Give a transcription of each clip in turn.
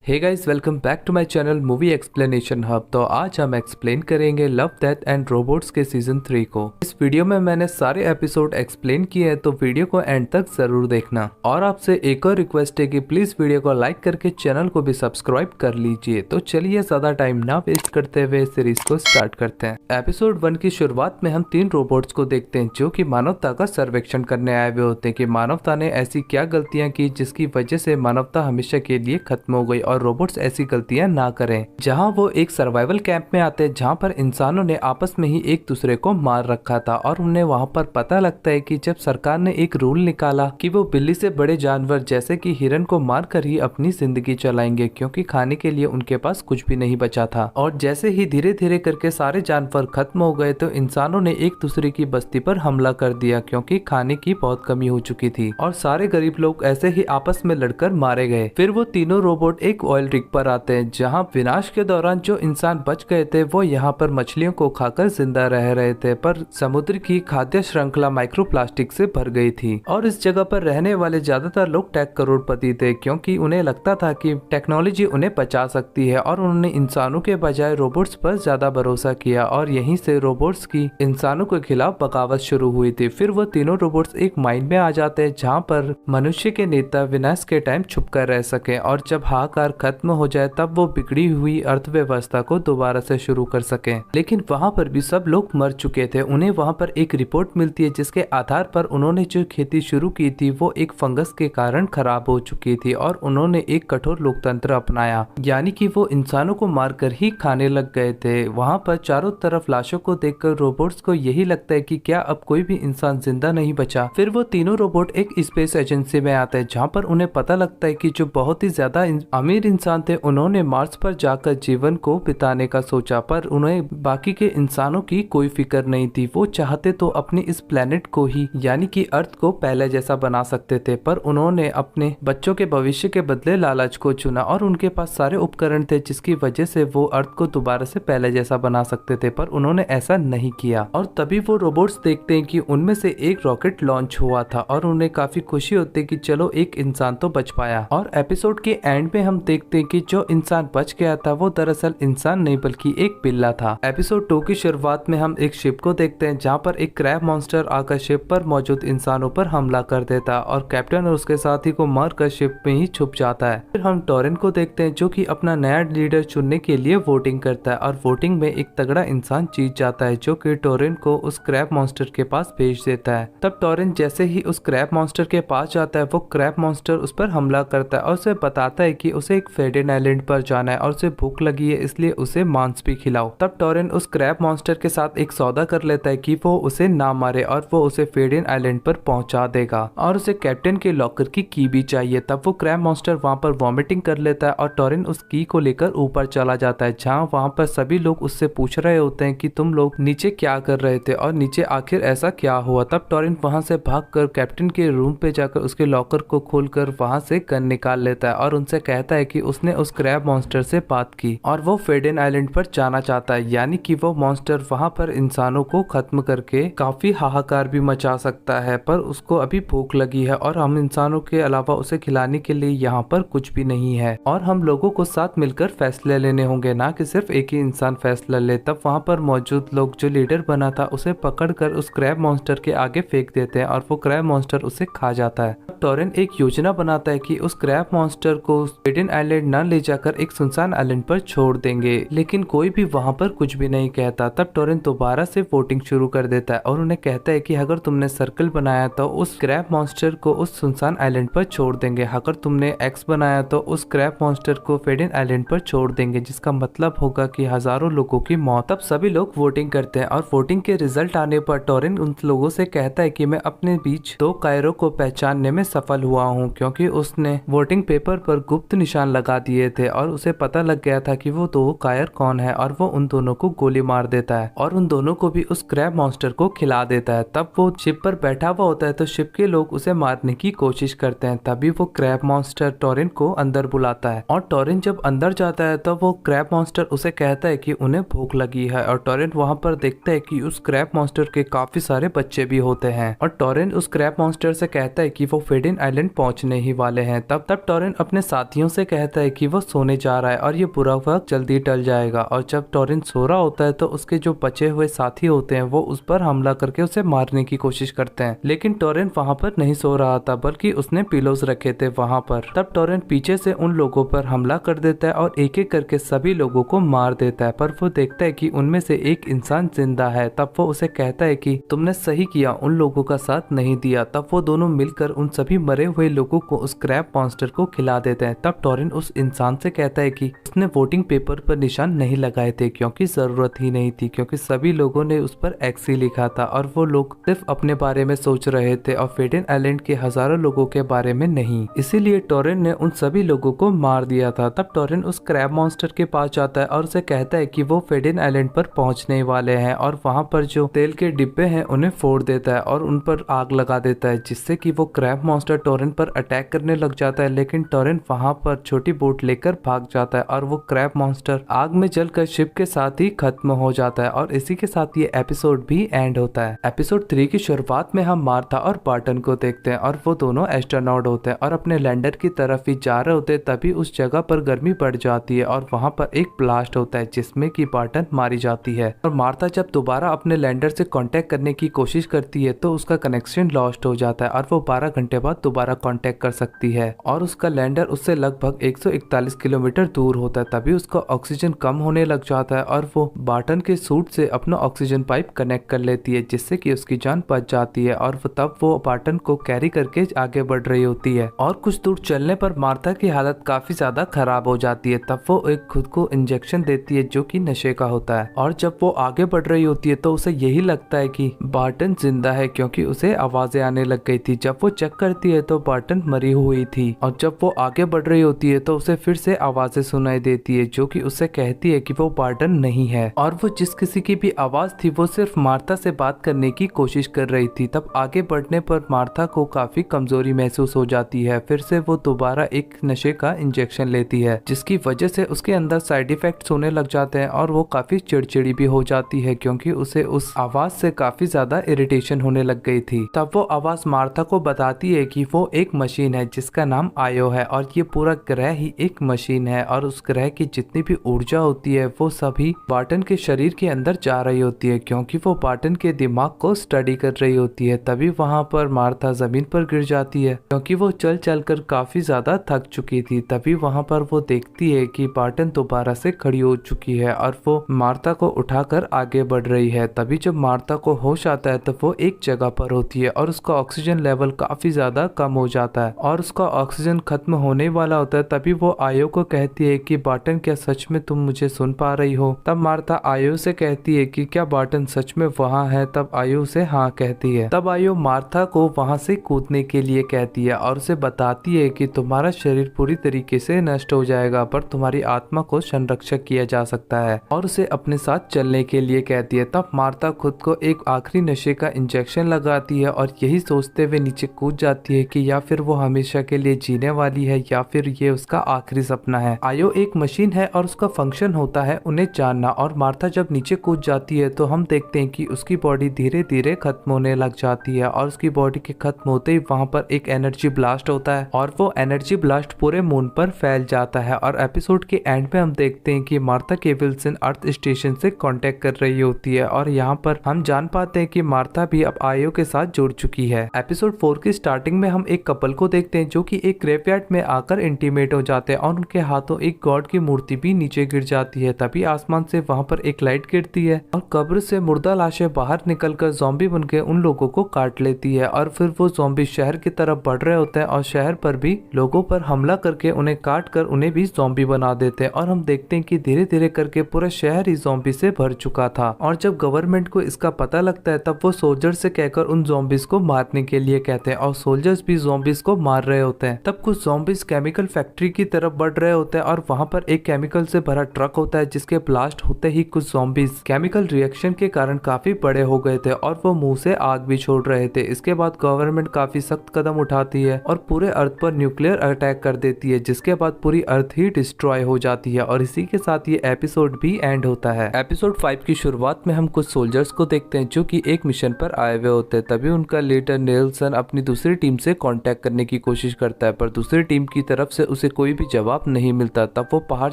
Hey guys, welcome back to my channel movie explanation hub. तो आज हम explain करेंगे लव डेथ एंड रोबोट्स के सीजन 3 को। इस वीडियो में मैंने सारे एपिसोड एक्सप्लेन किए हैं, तो वीडियो को एंड तक जरूर देखना। और आपसे एक और रिक्वेस्ट है कि प्लीज वीडियो को लाइक करके चैनल को भी सब्सक्राइब कर लीजिए। तो चलिए ज्यादा टाइम ना वेस्ट करते हुए सीरीज को स्टार्ट करते हैं। एपिसोड 1 की शुरुआत में हम 3 रोबोट्स को देखते हैं जो कि मानवता का सर्वेक्षण करने आए हुए होते हैं कि मानवता ने ऐसी क्या गलतियां की जिसकी वजह से मानवता हमेशा के लिए खत्म हो गई और रोबोट्स ऐसी गलतियां ना करें। जहां वो एक सर्वाइवल कैंप में आते हैं जहां पर इंसानों ने आपस में ही एक दूसरे को मार रखा था और उन्हें वहां पर पता लगता है कि जब सरकार ने एक रूल निकाला कि वो बिल्ली से बड़े जानवर जैसे कि हिरन को मार कर ही अपनी जिंदगी चलाएंगे, क्योंकि खाने के लिए उनके पास कुछ भी नहीं बचा था। और जैसे ही धीरे धीरे करके सारे जानवर खत्म हो गए तो इंसानों ने एक दूसरे की बस्ती पर हमला कर दिया, क्योंकि खाने की बहुत कमी हो चुकी थी और सारे गरीब लोग ऐसे ही आपस में लड़कर मारे गए। फिर वो तीनों रोबोट एक ऑयल रिग पर आते हैं जहां विनाश के दौरान जो इंसान बच गए थे वो यहाँ पर मछलियों को खाकर जिंदा रह रहे थे, पर समुद्र की खाद्य श्रृंखला माइक्रोप्लास्टिक से भर गई थी। और इस जगह पर रहने वाले ज्यादातर लोग टेक करोड़पति थे, क्योंकि उन्हें लगता था कि टेक्नोलॉजी उन्हें बचा सकती है और उन्होंने इंसानों के बजाय रोबोट्स पर ज्यादा भरोसा किया और यहीं से रोबोट्स की इंसानों के खिलाफ बगावत शुरू हुई थी। फिर वो तीनों रोबोट्स एक माइन में आ जाते हैं जहाँ पर मनुष्य के नेता विनाश के टाइम छुप कर रह सके और जब हाहाकार खत्म हो जाए तब वो बिगड़ी हुई अर्थव्यवस्था को दोबारा से शुरू कर सके। लेकिन वहाँ पर भी सब लोग मर चुके थे। उन्हें वहाँ पर एक रिपोर्ट मिलती है जिसके आधार पर उन्होंने जो खेती शुरू की थी वो एक फंगस के कारण खराब हो चुकी थी और उन्होंने एक कठोर लोकतंत्र अपनाया, यानी कि वो इंसानों को मारकर ही खाने लग गए थे। वहाँ पर चारों तरफ लाशों को देखकर रोबोट्स को यही लगता है कि क्या अब कोई भी इंसान जिंदा नहीं बचा। फिर वो तीनों रोबोट एक स्पेस एजेंसी में आते हैं जहाँ पर उन्हें पता लगता है कि जो बहुत ही ज्यादा अमीर इंसान थे उन्होंने मार्स पर जाकर जीवन को बिताने का सोचा, पर उन्हें बाकी के इंसानों की कोई फिक्र नहीं थी। वो चाहते तो अपनी इस प्लेनेट को ही यानी कि अर्थ को पहले जैसा बना सकते थे, पर उन्होंने अपने बच्चों के भविष्य के बदले लालच को चुना और उनके पास सारे उपकरण थे जिसकी वजह से वो अर्थ को दोबारा से पहले जैसा बना सकते थे, पर उन्होंने ऐसा नहीं किया। और तभी वो रोबोट्स देखते हैं कि उनमें से एक रॉकेट लॉन्च हुआ था और उन्हें काफी खुशी होती है कि चलो एक इंसान तो बच पाया। और एपिसोड के एंड में हम देखते हैं कि जो इंसान बच गया था वो दरअसल इंसान नहीं बल्कि एक बिल्ला था। एपिसोड 2 की शुरुआत में हम एक शिप को देखते हैं जहाँ पर एक क्रैब मॉन्स्टर आकर शिप पर मौजूद इंसानों पर हमला कर देता है और कैप्टन और उसके साथी को मारकर शिप में ही छुप जाता है। फिर हम टोरेन को देखते हैं जो कि अपना नया लीडर चुनने के लिए वोटिंग करता है और वोटिंग में एक तगड़ा इंसान जीत जाता है जो कि टोरेन को उस क्रैब मॉन्स्टर के पास भेज देता है। तब टोरेन जैसे ही उस क्रैब मॉन्स्टर के पास जाता है वो क्रैब मॉन्स्टर उस पर हमला करता है और उसे बताता है कि उसे एक फेडेन आइलैंड पर जाना है और उसे भूख लगी है, इसलिए उसे मांस भी खिलाओ। तब टोरेन उस क्रैब मॉन्स्टर के साथ एक सौदा कर लेता है कि वो उसे ना मारे और वो उसे फेडेन आइलैंड पर पहुंचा देगा और उसे कैप्टन के लॉकर की की भी चाहिए। तब वो क्रैब मॉन्स्टर वहां पर वॉमिटिंग कर लेता है और टोरेन उस की को लेकर ऊपर चला जाता है जहां वहां पर सभी लोग उससे पूछ रहे होते हैं कि तुम लोग नीचे क्या कर रहे थे और नीचे आखिर ऐसा क्या हुआ। तब टोरेन वहां से भागकर कैप्टन के रूम पे जाकर उसके लॉकर को खोलकर वहां से गन निकाल लेता है और उनसे कहता है कि उसने उस क्रैब मॉन्स्टर से बात की और वो फेडेन आइलैंड पर जाना चाहता है, यानी कि वो मॉन्स्टर वहां पर इंसानों को खत्म करके काफी हाहाकार भी मचा सकता है, पर उसको अभी भूख लगी है और हम इंसानों के अलावा उसे खिलाने के लिए यहाँ पर कुछ भी नहीं है और हम लोगों को साथ मिलकर फैसले लेने होंगे, ना कि सिर्फ एक ही इंसान फैसला ले। तब वहाँ पर मौजूद लोग जो लीडर बना था उसे पकड़कर उस क्रैब मॉन्स्टर के आगे फेंक देते हैं और वो क्रैब मॉन्स्टर उसे खा जाता है। टोरेन एक योजना बनाता है कि उस क्रैब मॉन्स्टर को फेडेन आइलैंड न ले जाकर एक सुनसान आइलैंड पर छोड़ देंगे, लेकिन कोई भी वहां पर कुछ भी नहीं कहता। तब टोरेन दोबारा से वोटिंग शुरू कर देता है और उन्हें कहता है कि अगर तुमने सर्कल बनाया तो उस क्रैब मॉन्स्टर को उस सुनसान आइलैंड पर छोड़ देंगे, अगर तुमने एक्स बनाया तो उस क्रैब मॉन्स्टर को फेडेन आइलैंड पर छोड़ देंगे, जिसका मतलब होगा कि हजारों लोगों की मौत। तब सभी लोग वोटिंग करते हैं और वोटिंग के रिजल्ट आने पर टोरेन उन लोगों से कहता है कि मैं अपने बीच 2 कायरों को पहचानने में सफल हुआ हूँ, क्योंकि उसने वोटिंग पेपर पर गुप्त निशान लगा दिए थे और उसे पता लग गया था कि वो 2 कायर कौन है और वो उन दोनों को गोली मार देता है और उन दोनों को भी उस क्रैब मॉन्स्टर को खिला देता है। तब वो शिप पर बैठा हुआ होता है तो शिप के लोग उसे मारने की कोशिश करते हैं। तभी वो क्रैब मॉन्स्टर टोरेन को अंदर बुलाता है और टोरेन जब अंदर जाता है तो वो क्रैब मॉन्स्टर उसे कहता है कि उन्हें भूख लगी है और टोरेन वहाँ पर देखता है कि उस क्रैब मॉन्स्टर के काफी सारे बच्चे भी होते हैं और टोरेन उस क्रैब मॉन्स्टर से कहता है कि वो फेडेन आइलैंड पहुंचने ही वाले हैं। तब टोरेन अपने साथियों से कहता है कि वो सोने जा रहा है और ये बुरा वक्त जल्दी टल जाएगा। और जब टोरिन सो रहा होता है तो उसके जो बचे हुए साथी होते हैं वो उस पर हमला करके उसे मारने की कोशिश करते हैं, लेकिन टोरिन वहाँ पर नहीं सो रहा था बल्कि उसने पिलोज रखे थे वहाँ पर। तब टोरिन पीछे से उन लोगों पर हमला कर देता है और एक एक करके सभी लोगों को मार देता है, पर वो देखता है कि उनमें से एक इंसान जिंदा है। तब वो उसे कहता है कि तुमने सही किया, उन लोगों का साथ नहीं दिया। तब वो दोनों मिलकर उन सभी मरे हुए लोगों को उस क्रैब मॉन्स्टर को खिला देते हैं। तब टोरिन उस इंसान से कहता है कि उसने वोटिंग पेपर पर निशान नहीं लगाए थे क्योंकि जरूरत ही नहीं थी, क्योंकि सभी लोगों ने उस पर एक्स ही लिखा था और वो लोग सिर्फ अपने बारे में सोच रहे थे और फेडेन आइलैंड के हजारों लोगों के बारे में नहीं। इसीलिए टोरिन ने उन सभी लोगों को मार दिया था। तब टोरिन उस क्रैब मॉन्स्टर के पास जाता है और उसे कहता है कि वो फेडेन आइलैंड पर पहुंचने वाले हैं और वहां पर जो तेल के डिब्बे हैं उन्हें फोड़ देता है और उन पर आग लगा देता है, जिससे कि वो क्रैब मॉन्स्टर टोरिन पर अटैक करने लग जाता है। लेकिन टोरिन वहां पर छोटी बोट लेकर भाग जाता है और वो क्रैब मॉन्स्टर आग में जलकर शिप के साथ ही खत्म हो जाता है और इसी के साथ ये एपिसोड भी एंड होता है। एपिसोड 3 की शुरुआत में हम मार्था और बार्टन को देखते हैं और वो दोनों एस्ट्रोनॉट होते हैं और अपने लैंडर की तरफ ही जा रहे होते हैं। तभी उस जगह पर गर्मी बढ़ जाती है और वहां पर एक ब्लास्ट होता है जिसमें कि बार्टन मारी जाती है। और मार्था जब दोबारा अपने लैंडर से कांटेक्ट करने की कोशिश करती है तो उसका कनेक्शन लॉस्ट हो जाता है और वो 12 घंटे बाद दोबारा कांटेक्ट कर सकती है और उसका लैंडर उससे लगभग 141 किलोमीटर दूर होता है। तभी उसका ऑक्सीजन कम होने लग जाता है और वो बार्टन के सूट से अपना ऑक्सीजन पाइप कनेक्ट कर लेती है, जिससे कि उसकी जान बच जाती है और तब वो बार्टन को कैरी करके आगे बढ़ रही होती है। और कुछ दूर चलने पर मार्था की हालत काफी ज्यादा खराब हो जाती है। तब वो एक खुद को इंजेक्शन देती है जो कि नशे का होता है और जब वो आगे बढ़ रही होती है तो उसे यही लगता है कि बार्टन जिंदा है क्योंकि उसे आवाजें आने लग गई थी। जब वो चेक करती है तो बार्टन मरी हुई थी और जब वो आगे बढ़ रही होती है तो उसे फिर से आवाजें सुनाई देती है जो कि उसे कहती है कि वो बार्टन नहीं है और वो जिस किसी की भी आवाज थी वो सिर्फ मार्था से बात करने की कोशिश कर रही थी। तब आगे बढ़ने पर मार्था को काफी कमजोरी महसूस हो जाती है। फिर से वो दोबारा एक नशे का इंजेक्शन लेती है जिसकी वजह से उसके अंदर साइड इफेक्ट्स होने लग जाते हैं और वो काफी चिड़चिड़ी भी हो जाती है क्योंकि उसे उस आवाज से काफी ज्यादा इरिटेशन होने लग गई थी। तब वो आवाज मार्था को बताती है कि वो एक मशीन है जिसका नाम आयो है और ये पूरा ग्रह ही एक मशीन है और उस ग्रह की जितनी भी ऊर्जा होती है वो सभी बार्टन के शरीर के अंदर जा रही होती है क्योंकि वो बार्टन के दिमाग को स्टडी कर रही होती है। तभी वहां पर मार्था जमीन पर गिर जाती है क्योंकि वो चल चल कर काफी ज्यादा थक चुकी थी। तभी वहां पर वो देखती है कि बार्टन दोबारा से खड़ी हो चुकी है और वो मार्था को उठाकर आगे बढ़ रही है। तभी जब मार्था को होश आता है तो वो एक जगह पर होती है और उसका ऑक्सीजन लेवल काफी ज्यादा कम हो जाता है और उसका ऑक्सीजन खत्म होने वाला होता है। तभी वो आयो को कहती है कि बार्टन क्या सच में तुम मुझे सुन पा रही हो? तब मार्था आयो से कहती है कि क्या बार्टन सच में वहाँ है? तब आयो से हाँ कहती है। तब आयो मार्था को वहाँ से कूदने के लिए कहती है और उसे बताती है कि तुम्हारा शरीर पूरी तरीके से नष्ट हो जाएगा पर तुम्हारी आत्मा को संरक्षक किया जा सकता है और उसे अपने साथ चलने के लिए कहती है। तब मार्था खुद को एक आखिरी नशे का इंजेक्शन लगाती है और यही सोचते हुए नीचे कूद जाती है कि या फिर वो हमेशा के लिए जीने वाली है या फिर ये उसका आखिरी सपना है। आयो एक मशीन है और उसका फंक्शन होता है उन्हें जानना और मार्था जब नीचे कूद जाती है तो हम देखते हैं कि उसकी बॉडी धीरे धीरे खत्म होने लग जाती है और उसकी बॉडी के खत्म होते ही वहाँ पर एक एनर्जी ब्लास्ट होता है और वो एनर्जी ब्लास्ट पूरे मून पर फैल जाता है। और एपिसोड के एंड पे हम देखते हैं कि मार्था केविल्सन अर्थ स्टेशन से कांटेक्ट कर रही होती है और यहाँ पर हम जान पाते हैं कि मार्था भी अब आयो के साथ जुड़ चुकी है। एपिसोड 4 की स्टार्टिंग में हम एक कपल को देखते हैं जो कि एक ग्रेवयार्ड में आकर इंटीमेट हो जाते हैं और उनके हाथों एक गॉड की मूर्ति भी नीचे गिर जाती है। तभी आसमान से वहाँ पर एक लाइट गिरती है और कब्र से मुर्दा लाशें बाहर निकलकर ज़ॉम्बी बनके उन लोगों को काट लेती है और फिर वो ज़ॉम्बी शहर की तरफ बढ़ रहे होते हैं और शहर पर भी लोगों पर हमला करके उन्हें काट कर उन्हें भी ज़ॉम्बी बना देते हैं और हम देखते हैं कि धीरे धीरे करके पूरा शहर ही ज़ॉम्बी से भर चुका था। और जब गवर्नमेंट को इसका पता लगता है तब वो सोल्जर से कहकर उन ज़ॉम्बीज को मारने के लिए कहते हैं और सोल्जर्स भी ज़ॉम्बीज को मार रहे होते हैं। तब कुछ ज़ॉम्बीज केमिकल फैक्ट्री की तरफ बढ़ रहे होते हैं और वहाँ पर एक केमिकल से भरा ट्रक होता है जिसके ब्लास्ट होते ही कुछ ज़ॉम्बीज केमिकल रिएक्शन के कारण काफी बड़े हो गए थे और वो मुंह से आग भी छोड़ रहे थे। इसके बाद गवर्नमेंट काफी सख्त कदम उठाती है और पूरे अर्थ पर न्यूक्लियर अटैक कर देती है जिसके बाद पूरी अर्थ ही डिस्ट्रॉय हो जाती है और इसी के साथ ये एपिसोड भी एंड होता है। एपिसोड 5 की शुरुआत में हम कुछ सोल्जर्स को देखते हैं जो कि एक मिशन पर आए हुए होते हैं। तभी उनका लीडर नेल्सन अपनी दूसरी टीम से कांटेक्ट करने की कोशिश करता है पर दूसरी टीम की तरफ से उसे कोई भी जवाब नहीं मिलता। तब वो पहाड़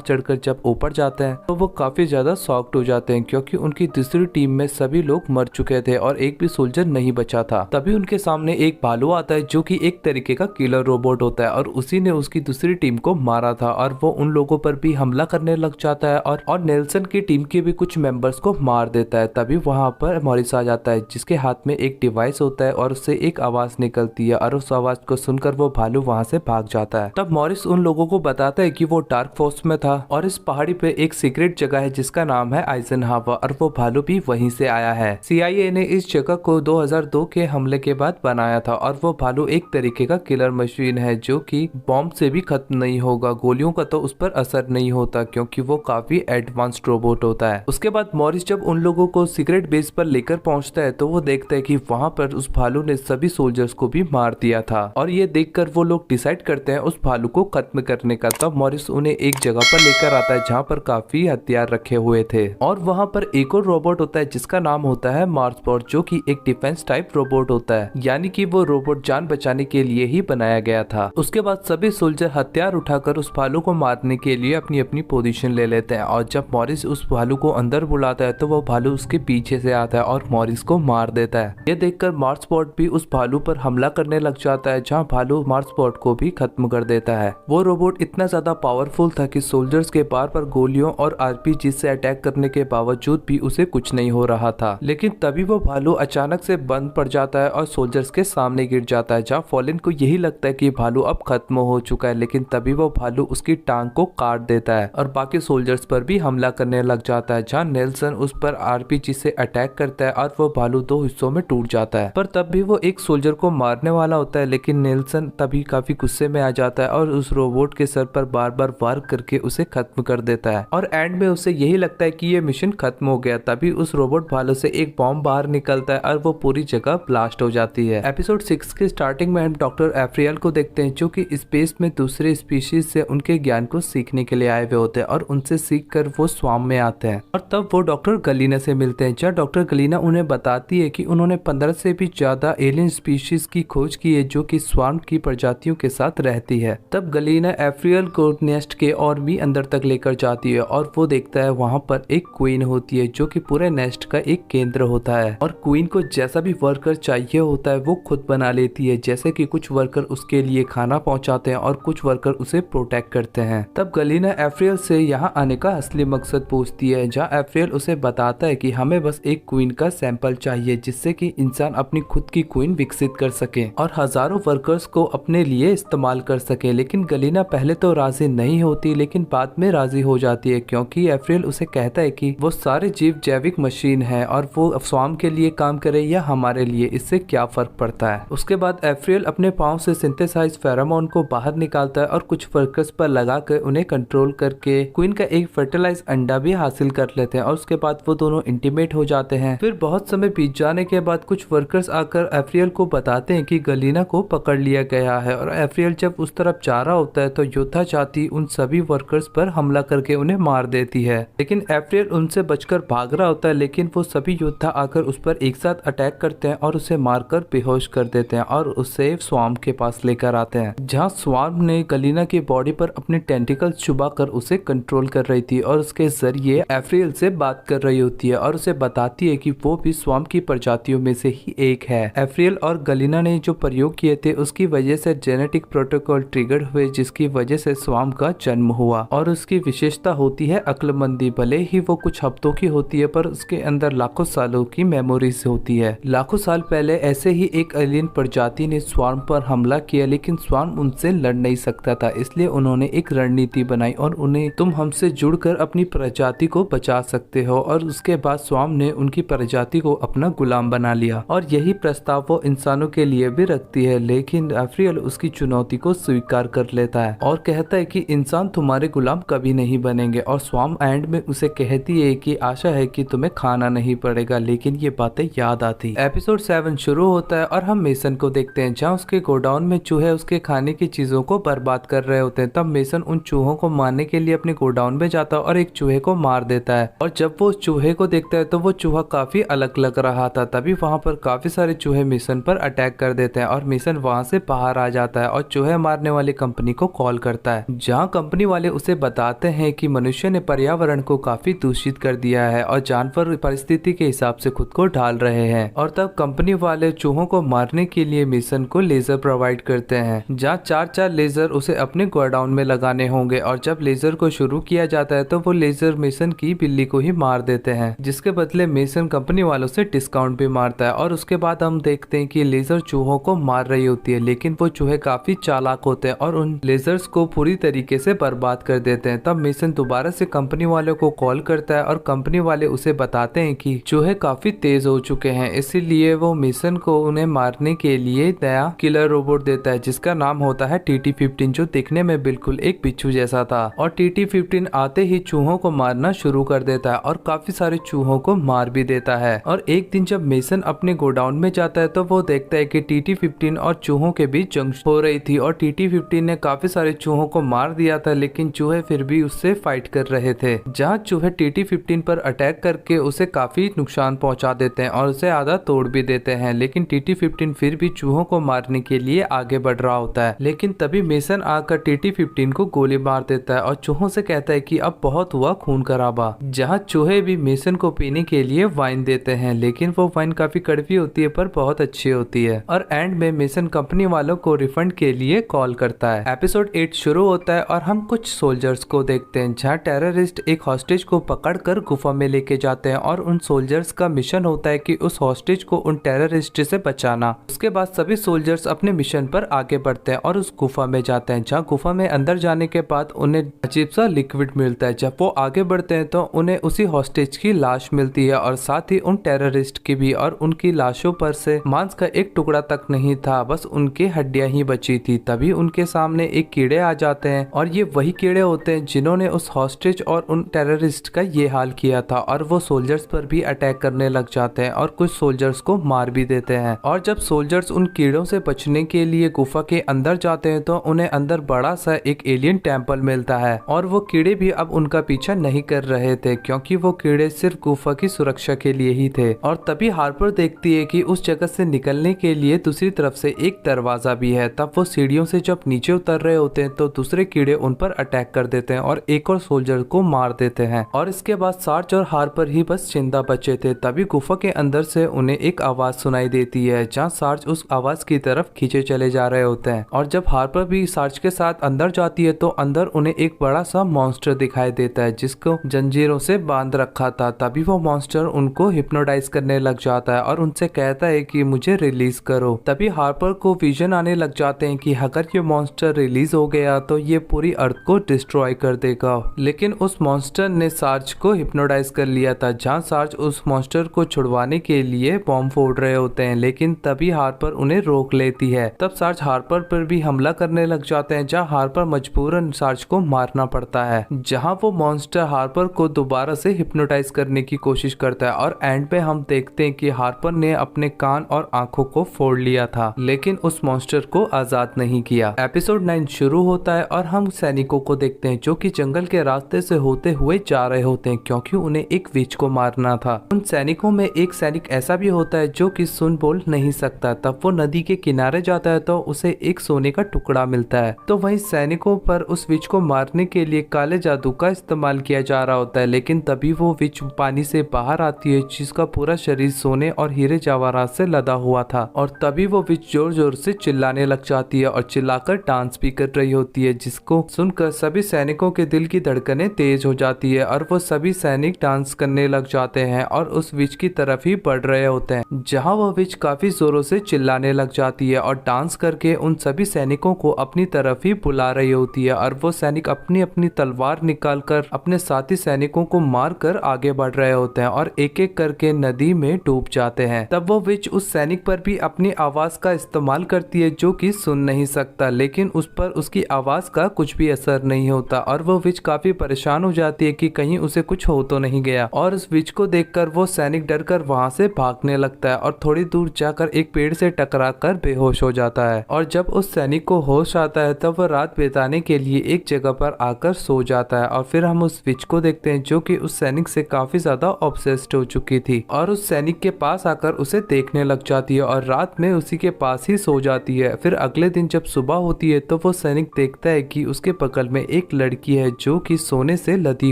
चढ़कर जब ऊपर जाते हैं तो वो काफी ज्यादा शॉक्ड हो जाते हैं क्योंकि उनकी दूसरी टीम में सभी लोग मर चुके थे और एक भी सोल्जर नहीं बचा था। तभी उनके सामने एक भालू आता है जो कि एक तरीके का किलर रोबोट होता है और उसी ने उसकी दूसरी टीम को मारा था और वो उन लोगों पर भी हमला करने लग जाता है और नेल्सन की टीम के भी कुछ मेंबर्स को मार देता है। तभी वहां पर मॉरिस आ जाता है जिसके हाथ में एक डिवाइस होता है और उससे एक आवाज निकलती है और उस आवाज को सुनकर वो भालू वहां से भाग जाता है। तब मॉरिस उन लोगों को बताता है कि वो डार्क फोर्स में था और इस पहाड़ी पे एक सीक्रेट जगह है जिसका नाम है आइजनहावर और वो भालू भी वहीं से आया है। CIA ने इस जगह को 2002 के हमले के बाद बनाया था और वो भालू एक तरीके का किलर मशीन है जो कि बॉम्ब से भी खत्म नहीं होगा, गोलियों का तो उस पर असर नहीं होता क्योंकि वो काफी एडवांस्ड रोबोट होता है। उसके बाद मॉरिस जब उन लोगों को सीक्रेट बेस पर लेकर पहुंचता है तो वो देखता है कि वहां पर उस भालू ने सभी सोल्जर्स को भी मार दिया था और ये देखकर वो लोग डिसाइड करते हैं उस भालू को खत्म करने का। तब मॉरिस उन्हें एक जगह पर लेकर आता है जहाँ पर काफी हथियार रखे हुए थे और वहाँ पर एक और रोबोट होता है जिसका नाम होता है मार्सबॉट जो कि एक डिफेंस टाइप रोबोट होता है, यानी कि वो रोबोट जान बचाने के लिए ही बनाया गया था। उसके बाद सभी सोल्जर हथियार उठाकर उस भालू को मारने के लिए अपनी अपनी पोजीशन ले लेते हैं और जब मॉरिस उस भालू को अंदर बुलाता है तो वो भालू उसके पीछे से आता है और मॉरिस को मार देता है। ये देखकर मार्सबॉट भी उस भालू पर हमला करने लग जाता है जहाँ भालू मार्सबॉट को भी खत्म कर देता है। वो रोबोट इतना ज्यादा पावरफुल था कि सोल्जर्स के बार बार गोलियों और RPG से अटैक करने के बावजूद भी उसे कुछ नहीं हो रहा था। लेकिन तभी वो भालू अचानक से बंद पड़ जाता है और सोल्जर्स के सामने गिर जाता है जहाँ फॉलिन को यही लगता है कि भालू अब खत्म हो चुका है, लेकिन तभी वो भालू उसकी टांग को काट देता है और बाकी सोल्जर्स पर भी हमला करने लग जाता है जहाँ नेल्सन उस पर RPG से अटैक करता है और वो भालू 2 हिस्सों में टूट जाता है। पर तब भी वो एक सोल्जर को मारने वाला होता है, लेकिन नेल्सन तभी काफी गुस्से में आ जाता है और उस रोबोट के सर पर बार बार वार करके उसे खत्म कर देता है और एंड में उसे यही लगता है कि ये मिशन खत्म हो गया। तभी उस रोबोट भालू से एक बॉम्ब बाहर निकलता है और वो पूरी जगह ब्लास्ट हो जाती है। एपिसोड 6 के स्टार्टिंग में हम डॉक्टर एफ्रियल को देखते हैं जो कि स्पेस में दूसरे स्पीशीज से उनके ज्ञान को सीखने के लिए आए हुए होते हैं और उनसे सीख कर वो स्वाम में आते हैं और तब वो डॉक्टर गलीना से मिलते हैं जहाँ डॉक्टर गलीना उन्हें बताती है कि उन्होंने 15 से भी ज्यादा एलियन स्पीशीज की खोज की है जो कि स्वाम की प्रजातियों के साथ रहती है। तब गलीना एफ्रियल को नेस्ट के और भी अंदर तक लेकर जाती है और वो देखता है वहाँ पर एक क्वीन होती है जो कि पूरे नेस्ट का एक केंद्र होता है और क्वीन को जैसा भी वर्कर चाहिए होता है वो खुद बना लेती है, जैसे कि कुछ वर्कर उसके लिए खाना पहुंचाते हैं और कुछ वर्कर उसे प्रोटेक्ट करते हैं। तब गलीना एफ्रियल से यहाँ आने का असली मकसद पूछती है जहाँ एफ्रियल उसे बताता है कि हमें बस एक क्वीन का सैंपल चाहिए जिससे कि इंसान अपनी खुद की क्वीन विकसित कर सके और हजारों वर्कर्स को अपने लिए इस्तेमाल कर सके। लेकिन गलीना पहले तो राजी नहीं होती लेकिन बाद में राजी हो जाती है क्योंकि एफ्रियल उसे कहता है कि वो सारे जीव जैविक मशीन है और वो स्वाम के लिए काम करे या हमारे लिए, इससे क्या फर्क पड़ता है। उसके बाद एफ्रियल अपने पाँव से सिंथेसाइज फेरोमोन को बाहर निकालता है और कुछ वर्कर्स पर लगा कर उन्हें कंट्रोल करके क्वीन का एक फर्टिलाइज अंडा भी हासिल कर लेते हैं और उसके बाद वो दोनों इंटीमेट हो जाते हैं। फिर बहुत समय बीत जाने के बाद कुछ वर्कर्स आकर एफ्रियल को बताते हैं कि गलीना को पकड़ लिया गया है और एफ्रियल जब उस तरफ जा रहा होता है तो योद्धा जाती उन सभी वर्कर्स पर हमला करके उन्हें मार देती है। लेकिन एफ्रियल उनसे बचकर भाग रहा होता है लेकिन वो सभी योद्धा आकर उस पर एक साथ अटैक करते हैं और उसे मारकर बेहोश कर देते हैं और उसे स्वाम के पास लेकर आते हैं जहाँ स्वाम ने गलीना की बॉडी पर अपने टेंटिकल्स चुबा कर उसे कंट्रोल कर रही थी और उसके जरिए एफ्रियल से बात कर रही होती है और उसे बताती है कि वो भी स्वाम की प्रजातियों में से ही एक है। एफ्रियल और गलीना ने जो प्रयोग किए थे उसकी वजह से जेनेटिक प्रोटोकॉल ट्रिगर हुए जिसकी वजह से स्वाम का जन्म हुआ और उसकी विशेषता होती है अक्लमंदी। भले ही वो कुछ हफ्तों की होती है पर उसके अंदर लाखों सालों की मेमोरीज होती है। लाखों साल पहले ऐसे ही एक एलियन प्रजाति ने स्वाम पर हमला किया लेकिन स्वाम उनसे लड़ नहीं सकता था, इसलिए उन्होंने एक रणनीति बनाई और उन्हें तुम हमसे जुड़कर अपनी प्रजाति को बचा सकते हो और उसके बाद स्वाम ने उनकी प्रजाति को अपना गुलाम बना लिया और यही प्रस्ताव वो इंसानों के लिए भी रखती है। लेकिन एफ्रियल उसकी चुनौती को स्वीकार कर लेता है और कहता है कि इंसान तुम्हारे गुलाम कभी नहीं बनेंगे और स्वाम एंड में उसे कहती है कि आशा है कि तुम्हें खाना नहीं पड़ेगा, लेकिन ये बातें याद आती। एपिसोड 7 शुरू होता है और हम मेसन को देखते हैं जहाँ उसके गोडाउन में चूहे उसके खाने की चीजों को बर्बाद कर रहे होते हैं। तब मेसन उन चूहों को मारने के लिए अपने गोडाउन में जाता है और एक चूहे को मार देता है और जब वो उस चूहे को देखता है तो वो चूहा काफी अलग लग रहा था। तभी वहाँ पर काफी सारे चूहे मेसन पर अटैक कर देते हैं और मेसन वहाँ से बाहर आ जाता है और चूहे मारने वाली कंपनी को कॉल करता है, जहाँ कंपनी वाले उसे बताते हैं कि मनुष्य ने पर्यावरण को काफी दूषित कर दिया है और जानवर परिस्थिति के हिसाब से खुद को ढाल रहे हैं। और तब कंपनी वाले चूहों को मारने के लिए मिशन को लेजर प्रोवाइड करते हैं, जहाँ 4 लेजर उसे अपने गोडाउन में लगाने होंगे। और जब लेजर को शुरू किया जाता है तो वो लेजर मिशन की बिल्ली को ही मार देते हैं, जिसके बदले मिशन कंपनी वालों से डिस्काउंट भी मारता है। और उसके बाद हम देखते हैं कि लेजर चूहों को मार रही होती है, लेकिन वो चूहे काफी चालाक होते हैं और उन लेजर्स को पूरी तरीके से बर्बाद कर देते हैं। तब मिशन दोबारा से कंपनी वालों को कॉल करता है और कंपनी वाले उसे बताते हैं कि चूहे काफी तेज हो चुके हैं, इसीलिए वो मिशन को उन्हें मारने के लिए नया किलर रोबोट देता है, जिसका नाम होता है TT-15, जो दिखने में बिल्कुल एक बिच्छू जैसा था। और TT-15 आते ही चूहों को मारना शुरू कर देता है और काफी सारे चूहों को मार भी देता है। और एक दिन जब मेसन अपने गोडाउन में जाता है तो वो देखता है कि TT-15 और चूहों के बीच जंग हो रही थी और TT-15 ने काफी सारे चूहों को मार दिया था, लेकिन चूहे फिर भी उससे फाइट कर रहे थे। जहाँ चूहे TT-15 पर अटैक करके उसे काफी नुकसान पहुंचा देते हैं और उसे आधा तोड़ भी देते हैं, लेकिन TT-15 फिर भी चूहों को मारने के लिए आगे बढ़ रहा होता है। लेकिन तभी मेसन आकर TT-15 को गोली मार देता है और चूहों से कहता है कि अब बहुत हुआ खून खराबा। जहाँ चूहे भी मेसन को पीने के लिए वाइन देते हैं, लेकिन वो वाइन काफी कड़वी होती है पर बहुत अच्छी होती है। और एंड में मेसन कंपनी वालों को रिफंड के लिए कॉल करता है। एपिसोड 8 शुरू होता है और हम कुछ सोल्जर्स को देखते हैं, जहाँ टेररिस्ट एक हॉस्टेज को पकड़कर गुफा में लेके जाते हैं और उन सोल्जर्स का मिशन होता है कि उस हॉस्टेज को उन टेररिस्ट से बचाना। उसके बाद सभी सोल्जर्स अपने मिशन पर आगे बढ़ते हैं और उस गुफा में जाते हैं, जहाँ गुफा में अंदर जाने के बाद उन्हें अजीब सा लिक्विड मिलता है। जब वो आगे बढ़ते हैं तो उन्हें उसी हॉस्टेज की लाश मिलती है और साथ ही उन टेररिस्ट की भी, और उनकी लाशों पर से मांस का एक टुकड़ा तक नहीं था, बस उनकी हड्डियां ही बची थी। तभी उनके सामने एक कीड़े आ जाते हैं और ये वही कीड़े होते हैं जिन्होंने उस हॉस्टेज और उन टेररिस्ट का ये हाल किया था, और वो सोल्जर्स पर भी अटैक करने लग जाते हैं और कुछ सोल्जर्स को मार भी देते हैं। और जब सोल्जर्स उन कीड़ों से बचने के लिए गुफा के अंदर जाते हैं तो उन्हें अंदर बड़ा सा एक एलियन टेम्पल मिलता है, और वो कीड़े भी अब उनका पीछा नहीं कर रहे थे, क्योंकि वो कीड़े सिर्फ गुफा की सुरक्षा के लिए ही थे। और तभी हार्पर देखती है कि उस जगह से निकलने के लिए दूसरी तरफ से एक दरवाजा भी है। तब वो सीढ़ियों से जब नीचे उतर रहे होते हैं तो दूसरे कीड़े उन पर अटैक कर देते हैं और एक और सोल्जर को मार देते हैं। और इसके बाद सार्ज और हार्पर ही बस जिंदा बचे थे। तभी गुफा के अंदर से उन्हें एक आवाज सुनाई देती है, जहाँ सार्ज उस आवाज की तरफ खींचे चले जा रहे होते हैं। और जब हार्पर भी सार्ज के साथ अंदर जाती है तो अंदर उन्हें एक बड़ा सा मॉन्स्टर दिखाई देता है, जिसको जंजीरों से बांध रखा था। तभी वो मॉन्स्टर उनको हिप्नोटाइज करने लग जाता है और उनसे कहता है कि मुझे रिलीज करो। तभी हार्पर को विजन आने लग जाते हैं कि अगर ये मॉन्स्टर रिलीज हो गया तो ये पूरी अर्थ को डिस्ट्रॉय कर देगा। लेकिन उस मॉन्स्टर ने सार्ज को हिप्नोटाइज कर लिया था, जहाँ सार्ज उस मॉन्स्टर को छुड़वाने के लिए बॉम्ब फोड़ रहे होते हैं, लेकिन तभी हार्पर उन्हें रोक लेती है। तब सार्ज हार्पर पर भी हमला करने लग जाते हैं, जहाँ हार्पर मजबूरन सार्ज को मारना पड़ता है। जहाँ वो मॉन्स्टर हार्पर को दोबारा से हिप्नोटाइज करने की कोशिश करता है और एंड पे हम देखते हैं कि हार्पर ने अपने कान और आंखों को फोड़ लिया था, लेकिन उस मॉन्स्टर को आजाद नहीं किया। एपिसोड 9 शुरू होता है और हम सैनिकों को देखते हैं जो कि जंगल के रास्ते से होते हुए जा रहे होते हैं, क्योंकि उन्हें एक विच को मारना था। उन सैनिकों में एक सैनिक ऐसा भी होता है जो कि सुन बोल नहीं सकता। तब वो नदी के किनारे जाता है तो उसे एक सोने का टुकड़ा मिलता है। तो वहीं सैनिकों पर उस विच को मारने के लिए काले जादू का इस्तेमाल किया जा रहा होता है, लेकिन तभी वो विच पानी से बाहर आती है, जिसका पूरा शरीर सोने और हीरे जवाहरात से लदा हुआ था। और तभी वो विच जोर जोर से चिल्लाने लग जाती है और चिल्लाकर डांस भी कर रही होती है, जिसको सुनकर सभी सैनिकों के दिल की धड़कनें तेज हो जाती है और वो सभी सैनिक डांस करने लग जाते हैं और उस विच की तरफ ही बढ़ रहे होते हैं, जहां वो विच काफी जोरों से चिल्लाने लग जाती है और डांस करके उन सभी सैनिकों को अपनी तरफ ही बुला रही होती है। और वो सैनिक अपनी अपनी तलवार निकालकर अपने साथी सैनिकों को मार कर आगे बढ़ रहे होते हैं और एक एक करके नदी में डूब जाते हैं। तब वो विच उस सैनिक पर भी अपनी आवाज का इस्तेमाल करती है, जो कि सुन नहीं सकता, लेकिन उस पर उसकी आवाज का कुछ भी असर नहीं होता और वो विच काफी परेशान हो जाती है कि कहीं उसे कुछ हो तो नहीं गया। और उस विच को देखकर वो सैनिक डरकर वहां से भागने लगता है और थोड़ी दूर जाकर एक पेड़ से टकराकर बेहोश हो जाता है। और जब उस सैनिक को होश आता है तब वो रात बिताने के लिए एक जगह पर आकर सो जाता है। और फिर हम उस विच को देखते हैं जो कि उस सैनिक से काफी ज्यादा ऑब्सेस्ड हो चुकी थी और उस सैनिक के पास आकर उसे देखने लग जाती है और रात में उसी के पास ही सो जाती है। फिर अगले दिन जब सुबह होती है तो वो वो सैनिक देखता है कि उसके बगल में एक लड़की है जो कि सोने से लदी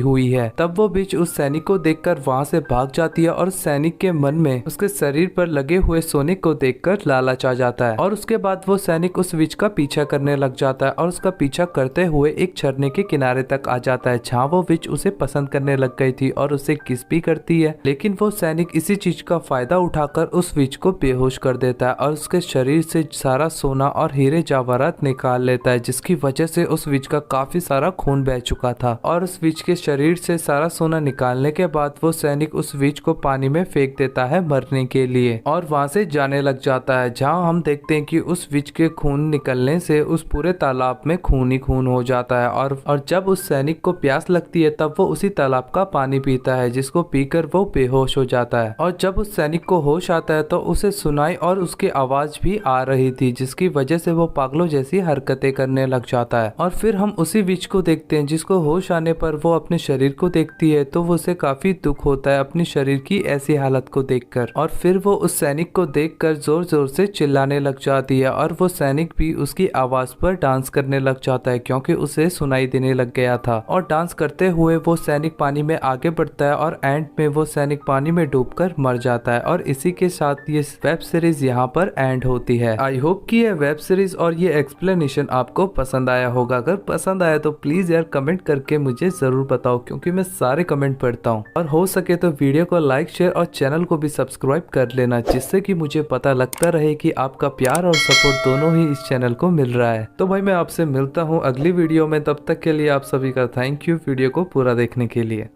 हुई है। तब वो बिच उस सैनिक को देखकर वहां से भाग जाती है और सैनिक के मन में उसके शरीर पर लगे हुए सोने को देखकर लालच आ जाता है और उसके बाद वो सैनिक उस विच का पीछा करने लग जाता है और उसका पीछा करते हुए एक झरने के किनारे तक आ जाता है जहाँ वो विच उसे पसंद करने लग गई थी और उसे किस भी करती है। लेकिन वो सैनिक इसी चीज का फायदा उठाकर उस विच को बेहोश कर देता है और उसके शरीर से सारा सोना और हीरे जवाहरात निकाल लेता है, जिसकी वजह से उस विच का काफी सारा खून बह चुका था। और उस विच के शरीर से सारा सोना निकालने के बाद वो सैनिक उस विच को पानी में फेंक देता है मरने के लिए और वहां से जाने लग जाता है, जहां हम देखते हैं कि उस विच के खून निकलने से उस पूरे तालाब में खून ही खून हो जाता है। और जब उस सैनिक को प्यास लगती है तब वो उसी तालाब का पानी पीता है, जिसको पीकर वो बेहोश हो जाता है। और जब उस सैनिक को होश आता है तो उसे सुनाई और उसकी आवाज भी आ रही थी, जिसकी वजह से वो पागलों जैसी हरकतें करने लग जाता है। और फिर हम उसी विच को देखते हैं जिसको होश आने पर वो अपने शरीर को देखती है तो वो उसे काफी दुख होता है अपनी शरीर की ऐसी हालत को देखकर। और फिर वो उस सैनिक को देखकर जोर जोर से चिल्लाने लग जाती है और वो सैनिक भी उसकी आवाज पर डांस करने लग जाता है क्योंकि उसे सुनाई देने लग गया था। और डांस करते हुए वो सैनिक पानी में आगे बढ़ता है और एंड में वो सैनिक पानी में डूबकर मर जाता है। और इसी के साथ ये वेब सीरीज यहाँ पर एंड होती है। आई होप कि ये वेब सीरीज और ये एक्सप्लेनेशन आपको पसंद आया होगा। अगर पसंद आया तो प्लीज यार कमेंट करके मुझे जरूर बताओ, क्योंकि मैं सारे कमेंट पढ़ता हूँ। और हो सके तो वीडियो को लाइक शेयर और चैनल को भी सब्सक्राइब कर लेना, जिससे कि मुझे पता लगता रहे कि आपका प्यार और सपोर्ट दोनों ही इस चैनल को मिल रहा है। तो भाई मैं आपसे मिलता हूँ अगली वीडियो में, तब तक के लिए आप सभी का थैंक यू वीडियो को पूरा देखने के लिए।